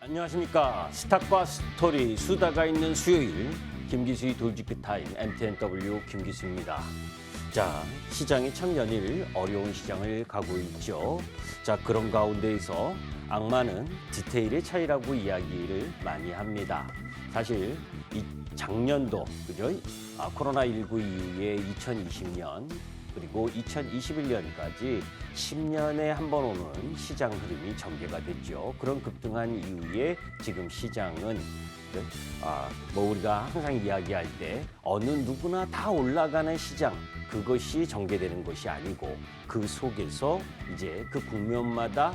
안녕하십니까. 스탁과 스토리 수다가 있는 수요일 김기수의 돌직구 타임 MTNW 김기수입니다. 자, 시장이 참 연일 어려운 시장을 가고 있죠. 자, 그런 가운데에서 악마는 디테일의 차이라고 이야기를 많이 합니다. 사실 이 작년도 그죠? 코로나19 이후에 2020년 그리고 2021년까지 10년에 한 번 오는 시장 흐름이 전개가 됐죠. 그런 급등한 이후에 지금 시장은 우리가 항상 이야기할 때 어느 누구나 다 올라가는 시장 그것이 전개되는 것이 아니고 그 속에서 이제 그 국면마다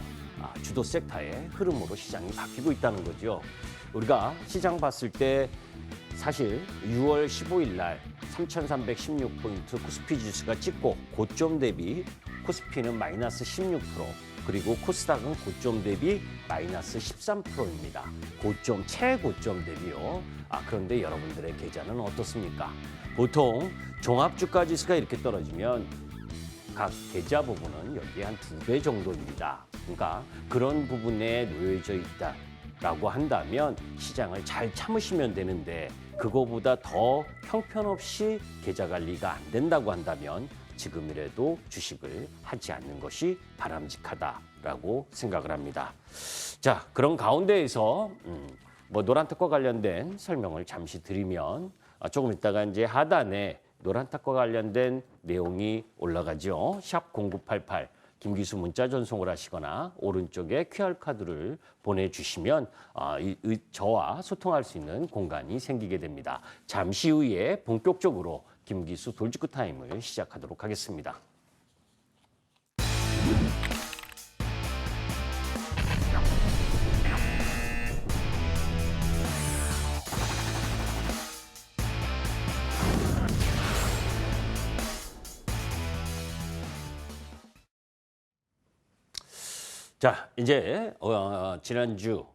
주도 섹터의 흐름으로 시장이 바뀌고 있다는 거죠. 우리가 시장 봤을 때 사실 6월 15일 날 3,316포인트 코스피 지수가 찍고 고점 대비 코스피는 마이너스 16% 그리고 코스닥은 고점 대비 마이너스 13%입니다. 고점, 최고점 대비요. 그런데 여러분들의 계좌는 어떻습니까? 보통 종합주가 지수가 이렇게 떨어지면 각 계좌 부분은 여기에 한 2배 정도입니다. 그러니까 그런 부분에 놓여져 있다라고 한다면 시장을 잘 참으시면 되는데 그거보다 더 형편없이 계좌 관리가 안 된다고 한다면 지금이라도 주식을 하지 않는 것이 바람직하다라고 생각을 합니다. 자, 그런 가운데에서 노란탁과 관련된 설명을 잠시 드리면 조금 있다가 이제 하단에 노란탁과 관련된 내용이 올라가죠. 샵 0988 김기수 문자 전송을 하시거나 오른쪽에 QR카드를 보내주시면 저와 소통할 수 있는 공간이 생기게 됩니다. 잠시 후에 본격적으로 김기수 돌직구 타임을 시작하도록 하겠습니다. 자, 이제 지난주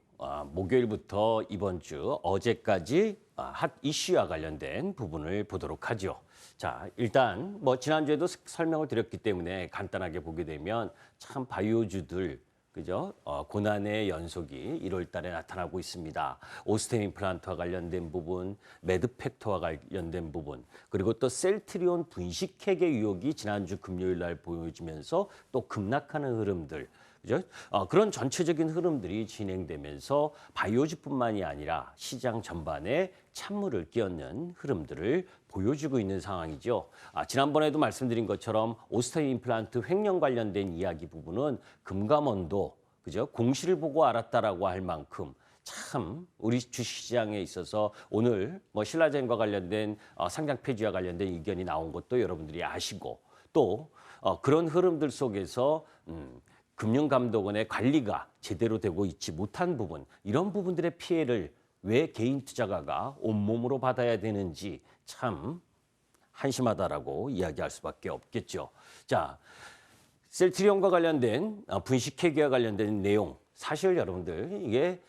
목요일부터 이번 주 어제까지 핫 이슈와 관련된 부분을 보도록 하죠. 자, 일단 지난주에도 설명을 드렸기 때문에 간단하게 보게 되면 참 바이오주들 그죠? 고난의 연속이 1월 달에 나타나고 있습니다. 오스템 임플란트와 관련된 부분, 매드팩터와 관련된 부분, 그리고 또 셀트리온 분식회계 유혹이 지난주 금요일 날 보여지면서 또 급락하는 흐름들, 그죠? 그런 전체적인 흐름들이 진행되면서 바이오주뿐만이 아니라 시장 전반에 찬물을 끼얹는 흐름들을 보여주고 있는 상황이죠. 지난번에도 말씀드린 것처럼 오스템 임플란트 횡령 관련된 이야기 부분은 금감원도 그죠? 공시를 보고 알았다라고 할 만큼 참 우리 주식시장에 있어서 오늘 신라젠과 관련된 상장 폐지와 관련된 의견이 나온 것도 여러분들이 아시고 또 그런 흐름들 속에서 금융감독원의 관리가 제대로 되고 있지 못한 부분, 이런 부분들의 피해를 왜 개인 투자가가 온몸으로 받아야 되는지 참 한심하다라고 이야기할 수밖에 없겠죠. 자, 셀트리온과 관련된 분식회계와 관련된 내용, 사실 여러분들 이게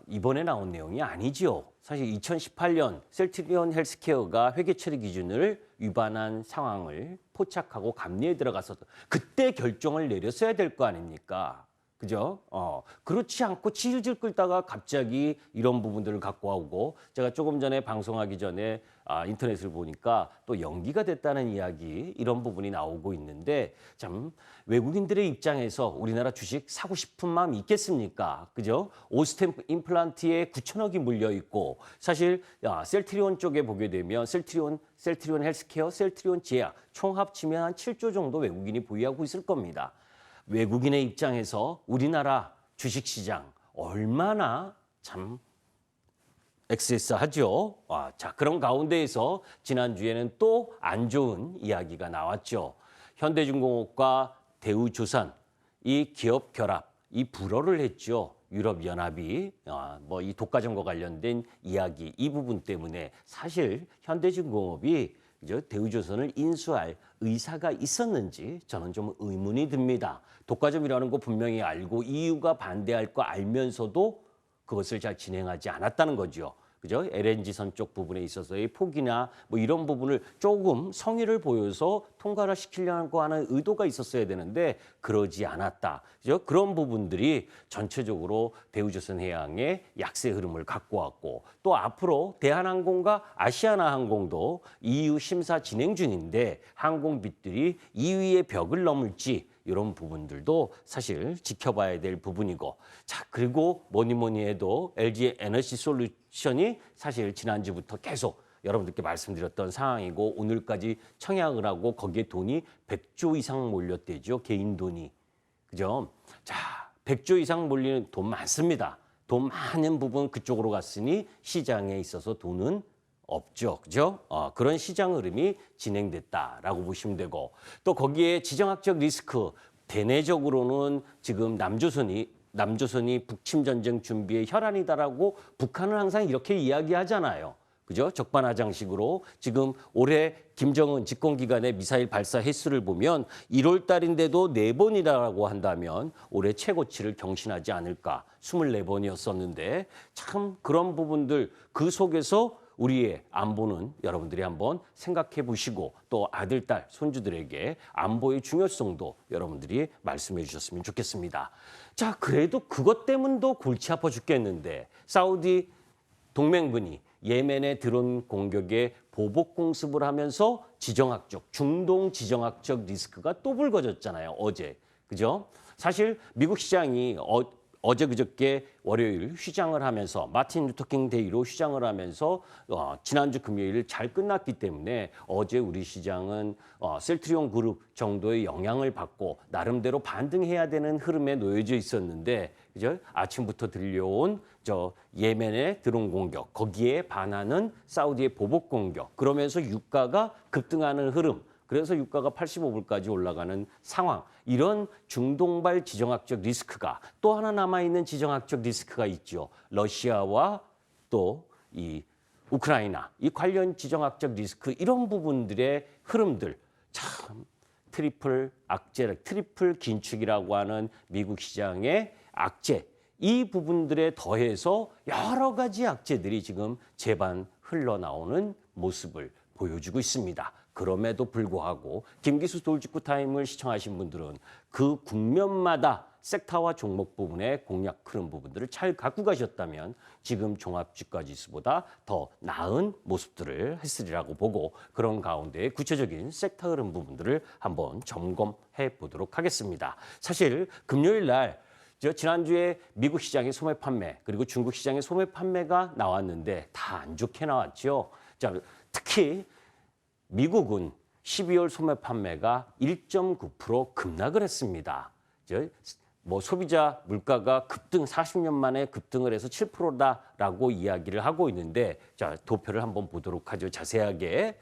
이번에 나온 내용이 아니죠. 사실 2018년 셀트리온 헬스케어가 회계 처리 기준을 위반한 상황을 포착하고 감리에 들어가서 그때 결정을 내렸어야 될 거 아닙니까? 그죠? 그렇지 않고 질질 끌다가 갑자기 이런 부분들을 갖고 오고 제가 조금 전에 방송하기 전에 인터넷을 보니까 또 연기가 됐다는 이야기 이런 부분이 나오고 있는데 참 외국인들의 입장에서 우리나라 주식 사고 싶은 마음 있겠습니까? 그죠? 오스템 임플란트에 9천억이 물려 있고 사실 셀트리온 쪽에 보게 되면 셀트리온 헬스케어, 셀트리온 제약 총 합치면 한 7조 정도 외국인이 보유하고 있을 겁니다. 외국인의 입장에서 우리나라 주식시장 얼마나 참 엑세스하죠. 자, 그런 가운데에서 지난주에는 또 안 좋은 이야기가 나왔죠. 현대중공업과 대우조선 이 기업 결합, 이 불허를 했죠. 유럽연합이 이 독과점과 관련된 이야기 이 부분 때문에 사실 현대중공업이 대우조선을 인수할 의사가 있었는지 저는 좀 의문이 듭니다. 독과점이라는 거 분명히 알고 EU가 반대할 거 알면서도 그것을 잘 진행하지 않았다는 거죠. 그죠? LNG선 쪽 부분에 있어서의 폭이나 뭐 이런 부분을 조금 성의를 보여서 통과를 시키려고 하는 의도가 있었어야 되는데 그러지 않았다. 그죠? 그런 부분들이 전체적으로 대우조선해양의 약세 흐름을 갖고 왔고 또 앞으로 대한항공과 아시아나항공도 EU 심사 진행 중인데 항공빚들이 2위의 벽을 넘을지 이런 부분들도 사실 지켜봐야 될 부분이고 자 그리고 뭐니 해도 LG 에너지 솔루션이 사실 지난주부터 계속 여러분들께 말씀드렸던 상황이고 오늘까지 청약을 하고 거기에 돈이 100조 이상 몰렸대죠. 개인 돈이. 그죠? 자, 100조 이상 몰리는 돈 많습니다. 돈 많은 부분 그쪽으로 갔으니 시장에 있어서 돈은 없죠. 그죠? 그런 시장 흐름이 진행됐다라고 보시면 되고 또 거기에 지정학적 리스크 대내적으로는 지금 남조선이 북침 전쟁 준비의 혈안이다라고 북한은 항상 이렇게 이야기하잖아요. 그죠? 적반하장식으로 지금 올해 김정은 집권기간의 미사일 발사 횟수를 보면 1월 달인데도 4번이라고 한다면 올해 최고치를 경신하지 않을까. 24번이었었는데 참 그런 부분들 그 속에서 우리의 안보는 여러분들이 한번 생각해 보시고 또 아들, 딸, 손주들에게 안보의 중요성도 여러분들이 말씀해 주셨으면 좋겠습니다. 자, 그래도 그것 때문도 골치 아파 죽겠는데 사우디 동맹군이 예멘의 드론 공격에 보복 공습을 하면서 중동 지정학적 리스크가 또 불거졌잖아요. 어제. 그죠? 사실 미국 시장이 어제 그저께 월요일 휴장을 하면서 마틴 루터킹 데이로 휴장을 하면서 지난주 금요일 잘 끝났기 때문에 어제 우리 시장은 셀트리온 그룹 정도의 영향을 받고 나름대로 반등해야 되는 흐름에 놓여져 있었는데 그죠? 아침부터 들려온 예멘의 드론 공격 거기에 반하는 사우디의 보복 공격 그러면서 유가가 급등하는 흐름 그래서 유가가 85불까지 올라가는 상황. 이런 중동발 지정학적 리스크가 또 하나 남아있는 지정학적 리스크가 있죠. 러시아와 또 이 우크라이나 이 관련 지정학적 리스크 이런 부분들의 흐름들 참 트리플 긴축이라고 하는 미국 시장의 악재 이 부분들에 더해서 여러 가지 악재들이 지금 제반 흘러나오는 모습을 보여주고 있습니다. 그럼에도 불구하고 김기수 돌직구 타임을 시청하신 분들은 그 국면마다 섹터와 종목 부분의 공략 흐름 부분들을 잘 갖고 가셨다면 지금 종합주가지수보다 더 나은 모습들을 했으리라고 보고 그런 가운데 구체적인 섹터 흐름 부분들을 한번 점검해 보도록 하겠습니다. 사실 금요일 날 지난주에 미국 시장의 소매 판매 그리고 중국 시장의 소매 판매가 나왔는데 다 안 좋게 나왔죠. 자, 특히 미국은 12월 소매 판매가 1.9% 급락을 했습니다. 소비자 물가가 급등 40년 만에 급등을 해서 7%다라고 이야기를 하고 있는데 자, 도표를 한번 보도록 하죠. 자세하게.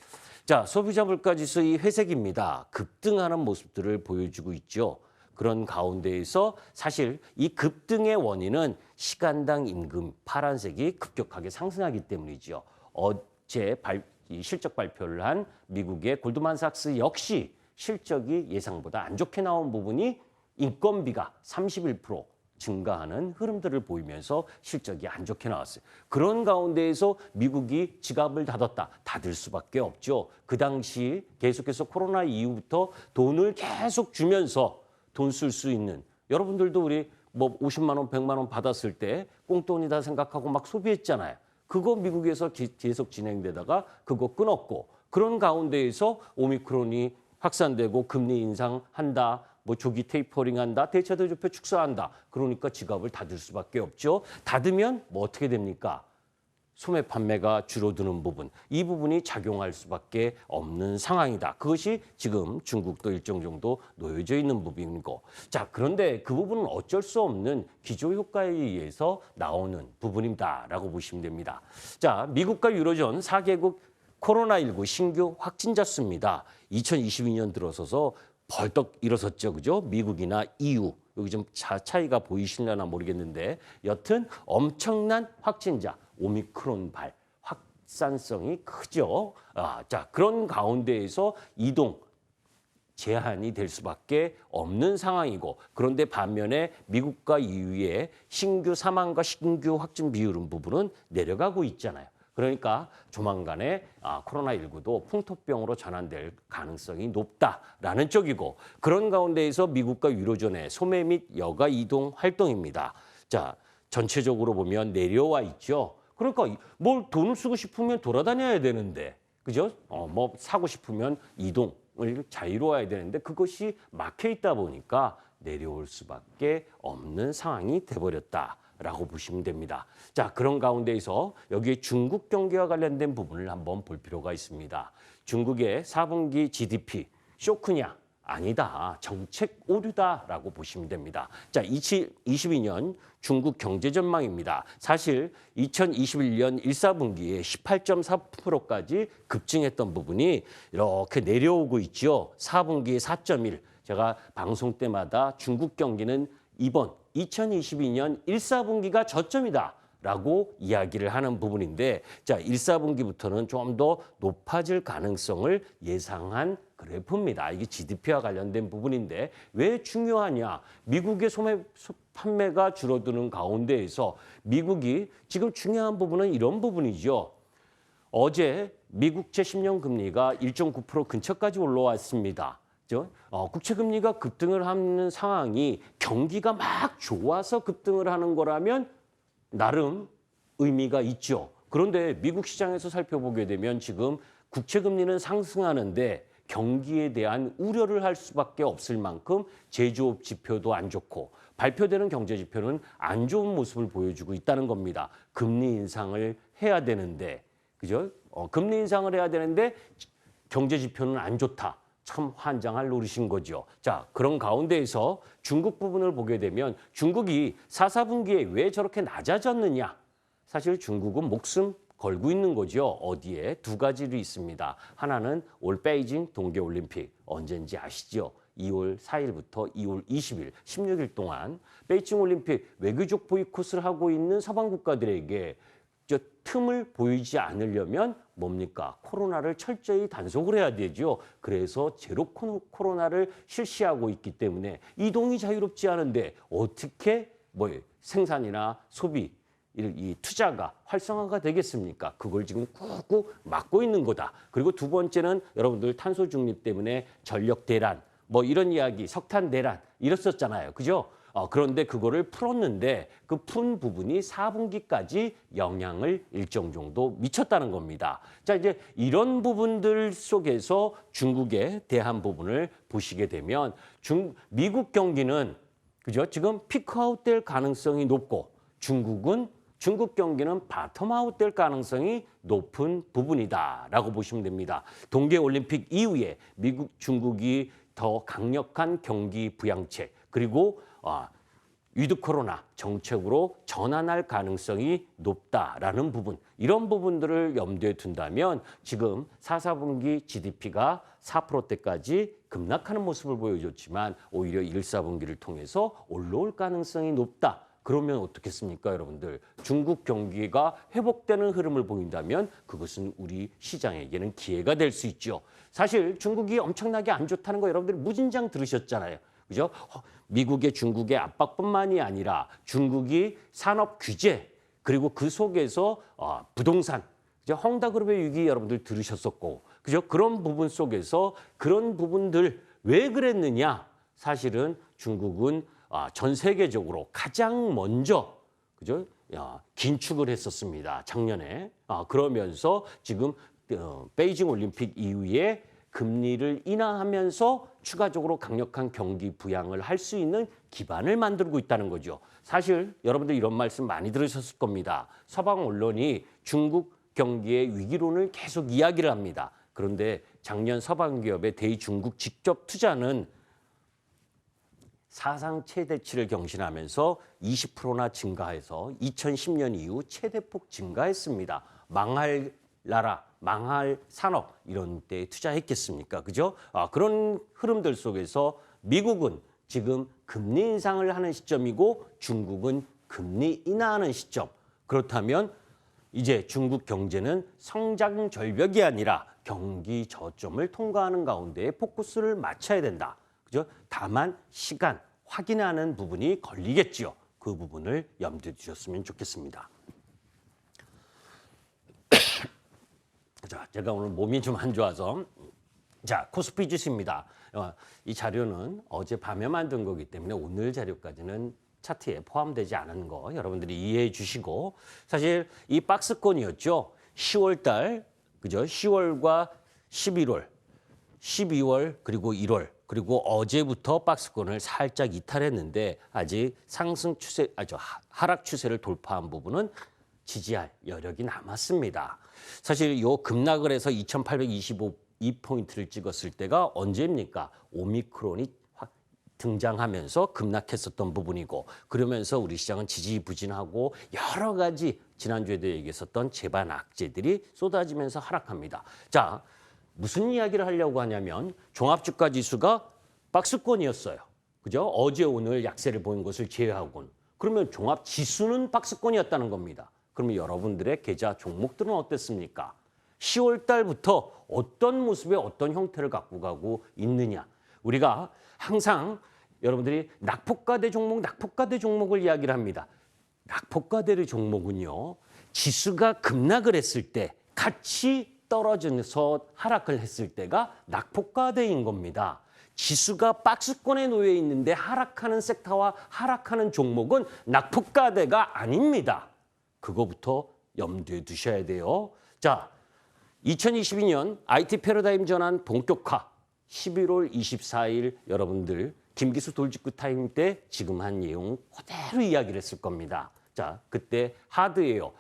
자, 소비자 물가 지수의 회색입니다. 급등하는 모습들을 보여주고 있죠. 그런 가운데에서 사실 이 급등의 원인은 시간당 임금 파란색이 급격하게 상승하기 때문이죠. 어제 이 실적 발표를 한 미국의 골드만삭스 역시 실적이 예상보다 안 좋게 나온 부분이 인건비가 31% 증가하는 흐름들을 보이면서 실적이 안 좋게 나왔어요. 그런 가운데에서 미국이 지갑을 닫을 수밖에 없죠. 그 당시 계속해서 코로나 이후부터 돈을 계속 주면서 돈 쓸 수 있는 여러분들도 우리 50만 원, 100만 원 받았을 때 꽁돈이다 생각하고 막 소비했잖아요. 그거 미국에서 계속 진행되다가 그거 끊었고 그런 가운데에서 오미크론이 확산되고 금리 인상한다. 조기 테이퍼링한다. 대체대조표 축소한다. 그러니까 지갑을 닫을 수밖에 없죠. 닫으면 어떻게 됩니까? 소매 판매가 줄어드는 부분, 이 부분이 작용할 수밖에 없는 상황이다. 그것이 지금 중국도 일정 정도 놓여져 있는 부분이고. 자, 그런데 그 부분은 어쩔 수 없는 기저효과에 의해서 나오는 부분이다라고 보시면 됩니다. 자, 미국과 유로존 4개국 코로나19 신규 확진자 수입니다. 2022년 들어서서 벌떡 일어섰죠. 그죠? 미국이나 EU. 여기 좀 차이가 보이시려나 모르겠는데 여튼 엄청난 확진자. 오미크론발 확산성이 크죠. 자, 그런 가운데에서 제한이 될 수밖에 없는 상황이고, 그런데 반면에 미국과 EU의 신규 사망과 신규 확진 비율은 부분은 내려가고 있잖아요. 그러니까 조만간에 코로나19도 풍토병으로 전환될 가능성이 높다라는 쪽이고, 그런 가운데에서 미국과 유로존의 소매 및 여가 이동 활동입니다. 자, 전체적으로 보면 내려와 있죠. 그러니까 뭘 돈을 쓰고 싶으면 돌아다녀야 되는데, 그죠? 뭐 사고 싶으면 이동을 자유로워야 되는데 그것이 막혀 있다 보니까 내려올 수밖에 없는 상황이 돼버렸다라고 보시면 됩니다. 자, 그런 가운데에서 여기에 중국 경기와 관련된 부분을 한번 볼 필요가 있습니다. 중국의 4분기 GDP 쇼크냐? 아니다. 정책 오류다라고 보시면 됩니다. 자, 2022년 중국 경제 전망입니다. 사실 2021년 1사분기에 18.4%까지 급증했던 부분이 이렇게 내려오고 있죠. 4분기에 4.1. 제가 방송 때마다 중국 경기는 이번 2022년 1사분기가 저점이다 라고 이야기를 하는 부분인데, 자, 1사분기부터는 좀 더 높아질 가능성을 예상한 그래프입니다. 이게 GDP와 관련된 부분인데 왜 중요하냐? 미국의 소매 판매가 줄어드는 가운데에서 미국이 지금 중요한 부분은 이런 부분이죠. 어제 미국채 10년 금리가 1.9% 근처까지 올라왔습니다. 국채 금리가 급등을 하는 상황이 경기가 막 좋아서 급등을 하는 거라면 나름 의미가 있죠. 그런데 미국 시장에서 살펴보게 되면 지금 국채 금리는 상승하는데 경기에 대한 우려를 할 수밖에 없을 만큼 제조업 지표도 안 좋고 발표되는 경제 지표는 안 좋은 모습을 보여주고 있다는 겁니다. 금리 인상을 해야 되는데, 그죠? 금리 인상을 해야 되는데 경제 지표는 안 좋다. 참 환장할 노릇인 거죠. 자, 그런 가운데에서 중국 부분을 보게 되면 중국이 4분기에 왜 저렇게 낮아졌느냐? 사실 중국은 목숨 걸고 있는 거죠. 어디에? 두 가지로 있습니다. 하나는 올 베이징 동계올림픽 언제인지 아시죠? 2월 4일부터 2월 20일, 16일 동안 베이징 올림픽 외교적 보이콧을 하고 있는 서방 국가들에게 틈을 보이지 않으려면 뭡니까? 코로나를 철저히 단속을 해야 되죠. 그래서 제로 코로나를 실시하고 있기 때문에 이동이 자유롭지 않은데 어떻게 생산이나 소비, 이 투자가 활성화가 되겠습니까? 그걸 지금 꾹꾹 막고 있는 거다. 그리고 두 번째는 여러분들 탄소 중립 때문에 전력 대란, 이런 이야기, 석탄 대란 이랬었잖아요. 그죠? 그런데 그거를 풀었는데 그 푼 부분이 4분기까지 영향을 일정 정도 미쳤다는 겁니다. 자, 이제 이런 부분들 속에서 중국에 대한 부분을 보시게 되면 미국 경기는 그죠? 지금 피크아웃 될 가능성이 높고 중국 경기는 바텀아웃 될 가능성이 높은 부분이다라고 보시면 됩니다. 동계올림픽 이후에 중국이 더 강력한 경기 부양책 그리고 위드 코로나 정책으로 전환할 가능성이 높다라는 부분, 이런 부분들을 염두에 둔다면 지금 4분기 GDP가 4%대까지 급락하는 모습을 보여줬지만 오히려 1사분기를 통해서 올라올 가능성이 높다. 그러면 어떻겠습니까, 여러분들? 중국 경기가 회복되는 흐름을 보인다면 그것은 우리 시장에게는 기회가 될 수 있죠. 사실 중국이 엄청나게 안 좋다는 거 여러분들이 무진장 들으셨잖아요. 그죠? 미국의 중국의 압박뿐만이 아니라 중국이 산업 규제 그리고 그 속에서 부동산, 헝다그룹의 위기 여러분들 들으셨었고, 그죠? 그런 부분 속에서 그런 부분들 왜 그랬느냐? 사실은 중국은 전 세계적으로 가장 먼저 그죠? 긴축을 했었습니다. 작년에. 그러면서 지금 베이징 올림픽 이후에 금리를 인하하면서 추가적으로 강력한 경기 부양을 할 수 있는 기반을 만들고 있다는 거죠. 사실 여러분들 이런 말씀 많이 들으셨을 겁니다. 서방 언론이 중국 경기의 위기론을 계속 이야기를 합니다. 그런데 작년 서방 기업의 대중국 직접 투자는 사상 최대치를 경신하면서 20%나 증가해서 2010년 이후 최대폭 증가했습니다. 망할 나라, 망할 산업 이런 데 투자했겠습니까? 그죠? 그런 흐름들 속에서 미국은 지금 금리 인상을 하는 시점이고 중국은 금리 인하하는 시점. 그렇다면 이제 중국 경제는 성장 절벽이 아니라 경기 저점을 통과하는 가운데 포커스를 맞춰야 된다. 그죠? 다만 시간, 확인하는 부분이 걸리겠지요. 그 부분을 염두에 두셨으면 좋겠습니다. 자, 제가 오늘 몸이 좀 안 좋아서 자, 코스피 지수입니다. 이 자료는 어젯밤에 만든 거기 때문에 오늘 자료까지는 차트에 포함되지 않은 거 여러분들이 이해해 주시고 사실 이 박스권이었죠. 10월 달, 그죠? 10월과 11월, 12월 그리고 1월 그리고 어제부터 박스권을 살짝 이탈했는데 아직 상승 추세, 하락 추세를 돌파한 부분은 지지할 여력이 남았습니다. 사실 요 급락을 해서 2,825포인트를 찍었을 때가 언제입니까? 오미크론이 등장하면서 급락했었던 부분이고 그러면서 우리 시장은 지지부진하고 여러 가지 지난주에도 얘기했었던 재반 악재들이 쏟아지면서 하락합니다. 자, 무슨 이야기를 하려고 하냐면 종합주가 지수가 박스권이었어요. 그죠? 어제 오늘 약세를 보인 것을 제외하고는. 그러면 종합 지수는 박스권이었다는 겁니다. 그러면 여러분들의 계좌 종목들은 어땠습니까? 10월 달부터 어떤 모습의 어떤 형태를 갖고 가고 있느냐. 우리가 항상 여러분들이 낙폭과대 종목을 이야기를 합니다. 낙폭과대의 종목은요. 지수가 급락을 했을 때 같이 떨어져서 하락을 했을 때가 낙폭과대인 겁니다. 지수가 박스권에 놓여 있는데 하락하는 섹터와 하락하는 종목은 낙폭과대가 아닙니다. 그거부터 염두에 두셔야 돼요. 자, 2022년 IT 패러다임 전환 본격화 11월 24일 여러분들 김기수 돌직구 타임 때 지금 한 내용 그대로 이야기를 했을 겁니다. 자, 그때 하드웨어,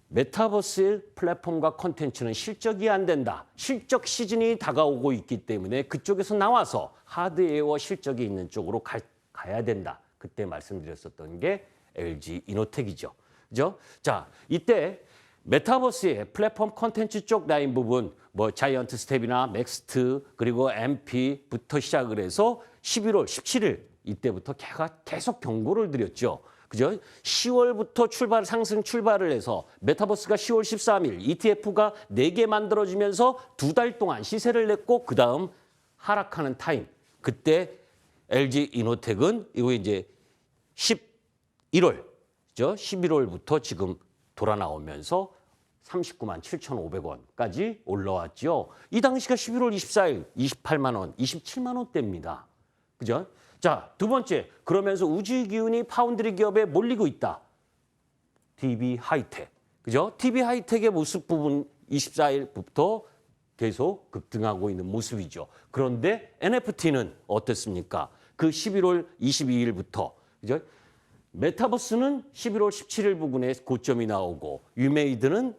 메타버스 플랫폼과 콘텐츠는 실적이 안 된다. 실적 시즌이 다가오고 있기 때문에 그쪽에서 나와서 하드웨어 실적이 있는 쪽으로 가야 된다. 그때 말씀드렸었던 게 LG 이노텍이죠. 그죠? 자, 이때 메타버스의 플랫폼 콘텐츠 쪽 라인 부분 뭐 자이언트 스텝이나 넥스트 그리고 MP부터 시작을 해서 11월 17일 이때부터 계속 경고를 드렸죠. 그죠? 10월부터 상승 출발을 해서 메타버스가 10월 13일 ETF가 4개 만들어지면서 2달 동안 시세를 냈고 그다음 하락하는 타임. 그때 LG 이노텍은 이거 이제 11월, 그죠? 11월부터 지금 돌아 나오면서 39만 7,500원까지 올라왔죠. 이 당시가 11월 24일 28만 원, 27만 원대입니다. 그죠? 자, 두 번째, 그러면서 우주 기운이 파운드리 기업에 몰리고 있다. DB 하이텍. 그죠? DB 하이텍의 모습 부분 24일부터 계속 급등하고 있는 모습이죠. 그런데 NFT는 어땠습니까? 그 11월 22일부터 그죠? 메타버스는 11월 17일 부근에 고점이 나오고 유메이드는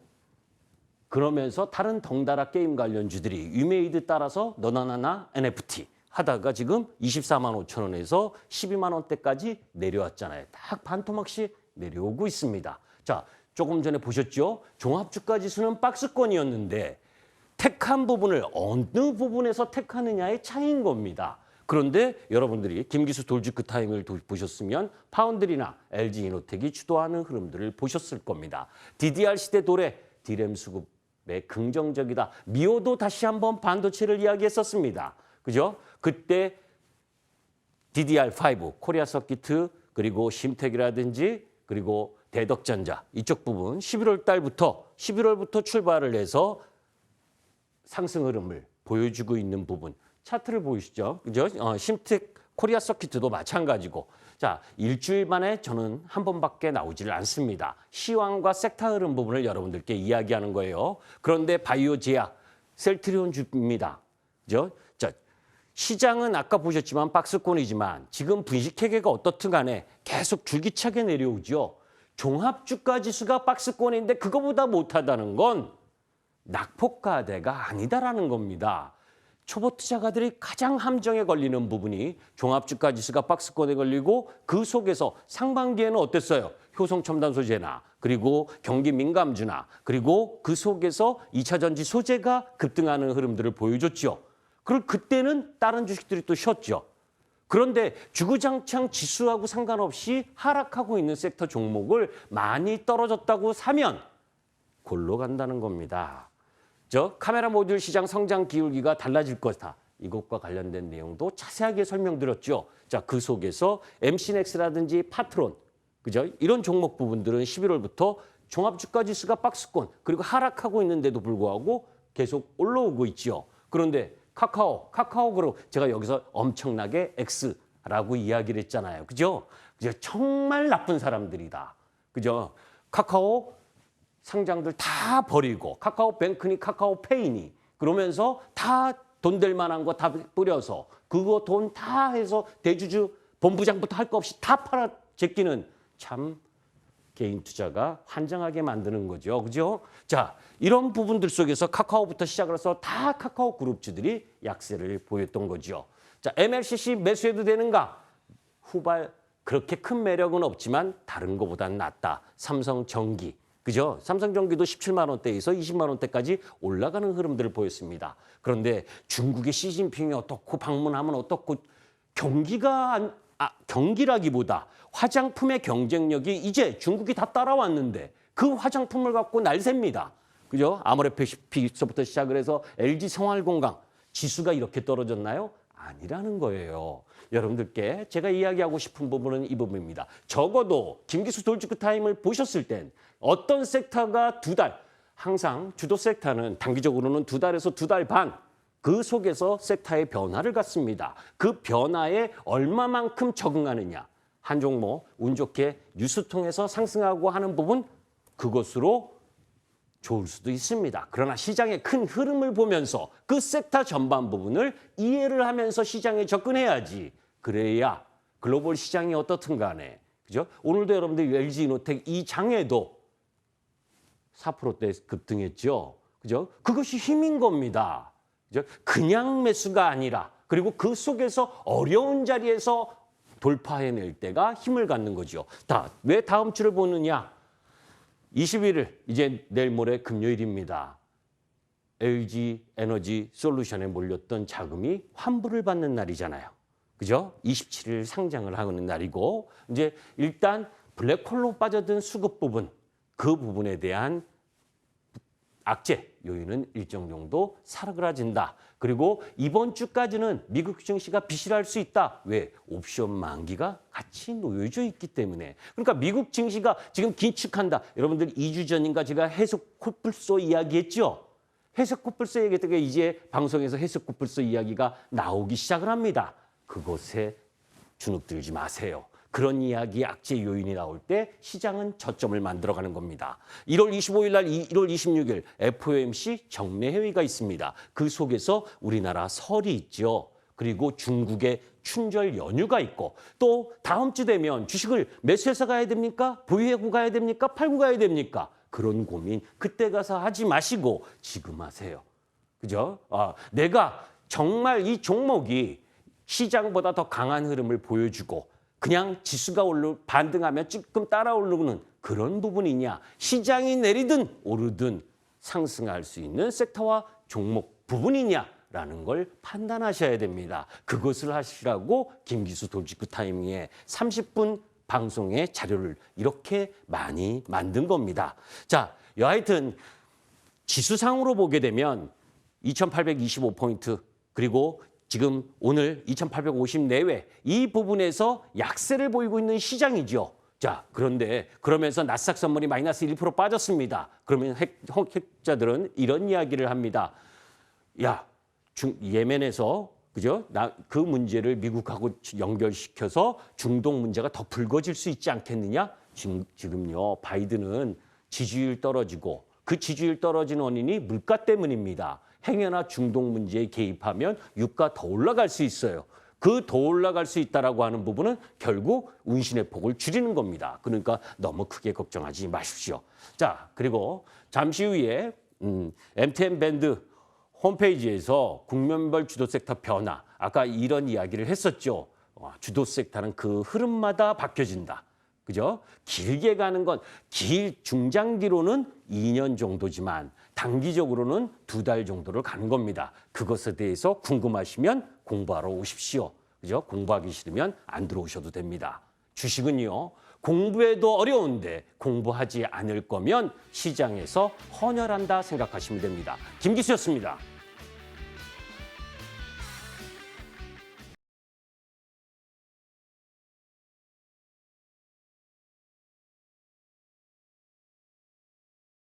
그러면서 다른 덩달아 게임 관련주들이 유메이드 따라서 너나나나 NFT 하다가 지금 24만 5천 원에서 12만 원대까지 내려왔잖아요. 딱 반토막씩 내려오고 있습니다. 자, 조금 전에 보셨죠? 종합주가 지수는 박스권이었는데 택한 부분을 어느 부분에서 택하느냐의 차이인 겁니다. 그런데 여러분들이 김기수 돌직구 타임을 보셨으면 파운드리나 LG 이노텍이 주도하는 흐름들을 보셨을 겁니다. DDR 시대 도래, D램 수급에 긍정적이다. 미오도 다시 한번 반도체를 이야기했었습니다. 그죠? 그때 DDR5, 코리아 서키트, 그리고 심텍이라든지 그리고 대덕전자 이쪽 부분 11월부터 출발을 해서 상승 흐름을 보여주고 있는 부분. 차트를 보이시죠? 그죠? 심텍, 코리아 서키트도 마찬가지고. 자, 일주일 만에 저는 한 번밖에 나오지를 않습니다. 시황과 섹터 흐름 부분을 여러분들께 이야기하는 거예요. 그런데 바이오 제약, 셀트리온 주입니다. 그죠? 자, 시장은 아까 보셨지만 박스권이지만 지금 분식회계가 어떻든 간에 계속 줄기차게 내려오죠. 종합주가 지수가 박스권인데 그거보다 못하다는 건 낙폭과대가 아니다라는 겁니다. 초보 투자가들이 가장 함정에 걸리는 부분이 종합주가 지수가 박스권에 걸리고 그 속에서 상반기에는 어땠어요? 효성첨단 소재나 그리고 경기 민감주나 그리고 그 속에서 2차 전지 소재가 급등하는 흐름들을 보여줬죠. 그리고 그때는 다른 주식들이 또 쉬었죠. 그런데 주구장창 지수하고 상관없이 하락하고 있는 섹터 종목을 많이 떨어졌다고 사면 골로 간다는 겁니다. 저 카메라 모듈 시장 성장 기울기가 달라질 것이다. 이것과 관련된 내용도 자세하게 설명드렸죠. 자, 그 속에서 MC넥스라든지 파트론, 그죠? 이런 종목 부분들은 11월부터 종합주가지수가 박스권 그리고 하락하고 있는데도 불구하고 계속 올라오고 있죠. 그런데 카카오 그룹 제가 여기서 엄청나게 X라고 이야기를 했잖아요. 그죠? 정말 나쁜 사람들이다. 그죠? 카카오 상장들 다 버리고 카카오뱅크니 카카오페이니 그러면서 다 돈 될 만한 거 다 뿌려서 그거 돈 다 해서 대주주 본부장부터 할 거 없이 다 팔아 제끼는 참 개인 투자가 환장하게 만드는 거죠. 그죠? 자, 이런 부분들 속에서 카카오부터 시작을 해서 다 카카오 그룹주들이 약세를 보였던 거죠. 자, MLCC 매수해도 되는가? 후발 그렇게 큰 매력은 없지만 다른 거보단 낫다. 삼성전기. 그죠? 삼성전기도 17만 원대에서 20만 원대까지 올라가는 흐름들을 보였습니다. 그런데 중국의 시진핑이 어떻고 방문하면 어떻고 경기라기보다 화장품의 경쟁력이 이제 중국이 다 따라왔는데 그 화장품을 갖고 날셉니다. 그죠? 아모레피서부터 시작을 해서 LG 생활건강 지수가 이렇게 떨어졌나요? 아니라는 거예요. 여러분들께 제가 이야기하고 싶은 부분은 이 부분입니다. 적어도 김기수 돌직구 타임을 보셨을 땐 어떤 섹터가 항상 주도 섹터는 단기적으로는 2달에서 2달 반, 그 속에서 섹터의 변화를 갖습니다. 그 변화에 얼마만큼 적응하느냐. 한 종목 운 좋게 뉴스 통해서 상승하고 하는 부분 그것으로 좋을 수도 있습니다. 그러나 시장의 큰 흐름을 보면서 그 섹터 전반 부분을 이해를 하면서 시장에 접근해야지. 그래야 글로벌 시장이 어떻든 간에 그죠? 오늘도 여러분들 LG이노텍 이 장에도 4%대 급등했죠. 그죠? 그것이 힘인 겁니다. 그죠? 그냥 매수가 아니라 그리고 그 속에서 어려운 자리에서 돌파해낼 때가 힘을 갖는 거죠. 왜 다음 주를 보느냐? 21일 이제 내일 모레 금요일입니다. LG 에너지 솔루션에 몰렸던 자금이 환불을 받는 날이잖아요. 그죠? 27일 상장을 하는 날이고 이제 일단 블랙홀로 빠져든 수급 부분 그 부분에 대한 악재 요인은 일정 정도 사그라진다. 그리고 이번 주까지는 미국 증시가 비실할 수 있다. 왜? 옵션 만기가 같이 놓여져 있기 때문에. 그러니까 미국 증시가 지금 긴축한다. 여러분들 2주 전인가 제가 해석 코뿔소 이야기했죠. 해석 코뿔소 얘기했던 게 이제 방송에서 해석 코뿔소 이야기가 나오기 시작을 합니다. 그것에 주눅들지 마세요. 그런 이야기 악재 요인이 나올 때 시장은 저점을 만들어가는 겁니다. 1월 25일 날 1월 26일 FOMC 정례 회의가 있습니다. 그 속에서 우리나라 설이 있죠. 그리고 중국의 춘절 연휴가 있고 또 다음 주 되면 주식을 매수해서 가야 됩니까? 보유하고 가야 됩니까? 팔고 가야 됩니까? 그런 고민 그때 가서 하지 마시고 지금 하세요. 그죠? 내가 정말 이 종목이 시장보다 더 강한 흐름을 보여주고 그냥 지수가 반등하면 조금 따라 오르는 그런 부분이냐. 시장이 내리든 오르든 상승할 수 있는 섹터와 종목 부분이냐라는 걸 판단하셔야 됩니다. 그것을 하시라고 김기수 돌직구 타이밍에 30분 방송의 자료를 이렇게 많이 만든 겁니다. 자, 여하튼 지수상으로 보게 되면 2825포인트 그리고 지금 오늘 2850 내외 이 부분에서 약세를 보이고 있는 시장이죠. 자, 그러면서 나스닥 선물이 마이너스 1% 빠졌습니다. 그러면 핵자들은 이런 이야기를 합니다. 야, 예멘에서 그죠? 그 문제를 미국하고 연결시켜서 중동 문제가 더 불거질 수 있지 않겠느냐? 지금요, 바이든은 지지율 떨어지고 그 지지율 떨어진 원인이 물가 때문입니다. 행여나 중동 문제에 개입하면 유가 더 올라갈 수 있어요. 그 더 올라갈 수 있다라고 하는 부분은 결국 운신의 폭을 줄이는 겁니다. 그러니까 너무 크게 걱정하지 마십시오. 자, 그리고 잠시 후에 MTN 밴드 홈페이지에서 국면별 주도 섹터 변화, 아까 이런 이야기를 했었죠. 주도 섹터는 그 흐름마다 바뀌어진다. 그죠? 길게 가는 건 중장기로는 2년 정도지만 단기적으로는 2달 정도를 가는 겁니다. 그것에 대해서 궁금하시면 공부하러 오십시오. 그죠? 공부하기 싫으면 안 들어오셔도 됩니다. 주식은요, 공부해도 어려운데 공부하지 않을 거면 시장에서 헌혈한다 생각하시면 됩니다. 김기수였습니다.